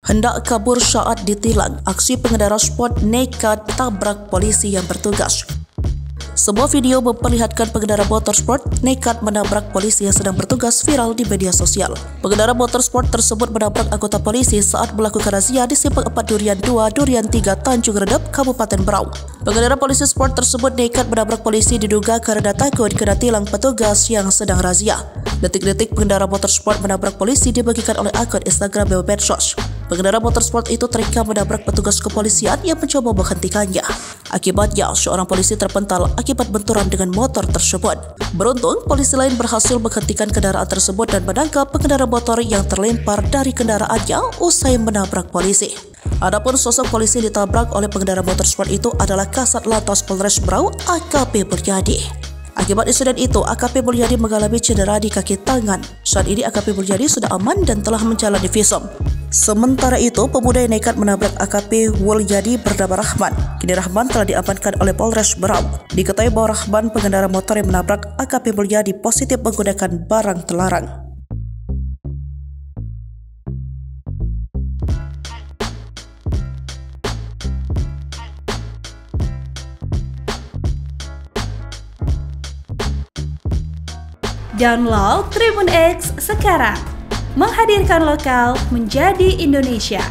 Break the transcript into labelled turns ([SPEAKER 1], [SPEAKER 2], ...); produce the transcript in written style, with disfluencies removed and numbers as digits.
[SPEAKER 1] Hendak kabur saat ditilang, aksi pengendara sport nekat tabrak polisi yang bertugas. Sebuah video memperlihatkan pengendara motorsport nekat menabrak polisi yang sedang bertugas viral di media sosial. Pengendara motorsport tersebut menabrak anggota polisi saat melakukan razia di Simpang 4 Durian 2, Durian 3, Tanjung Redep, Kabupaten Berau. Pengendara polisi sport tersebut nekat menabrak polisi diduga karena takut kena tilang petugas yang sedang razia. Detik-detik pengendara motorsport menabrak polisi dibagikan oleh akun Instagram Medsos. Pengendara motorsport itu terekam menabrak petugas kepolisian yang mencoba menghentikannya. Akibatnya, seorang polisi terpental akibat benturan dengan motor tersebut. Beruntung, polisi lain berhasil menghentikan kendaraan tersebut dan menangkap pengendara motor yang terlempar dari kendaraannya usai menabrak polisi. Adapun sosok polisi ditabrak oleh pengendara motorsport itu adalah Kasat Lantas Polres Berau, AKP Mulyadi. Akibat insiden itu, AKP Mulyadi mengalami cedera di kaki tangan. Saat ini AKP Mulyadi sudah aman dan telah menjalani visum. Sementara itu, pemuda yang nekat menabrak AKP Mulyadi bernama Rahman. Kini Rahman telah diamankan oleh Polres Berau. Diketahui bahwa Rahman, pengendara motor yang menabrak AKP Mulyadi, positif menggunakan barang terlarang.
[SPEAKER 2] Download Tribun X sekarang, menghadirkan lokal menjadi Indonesia.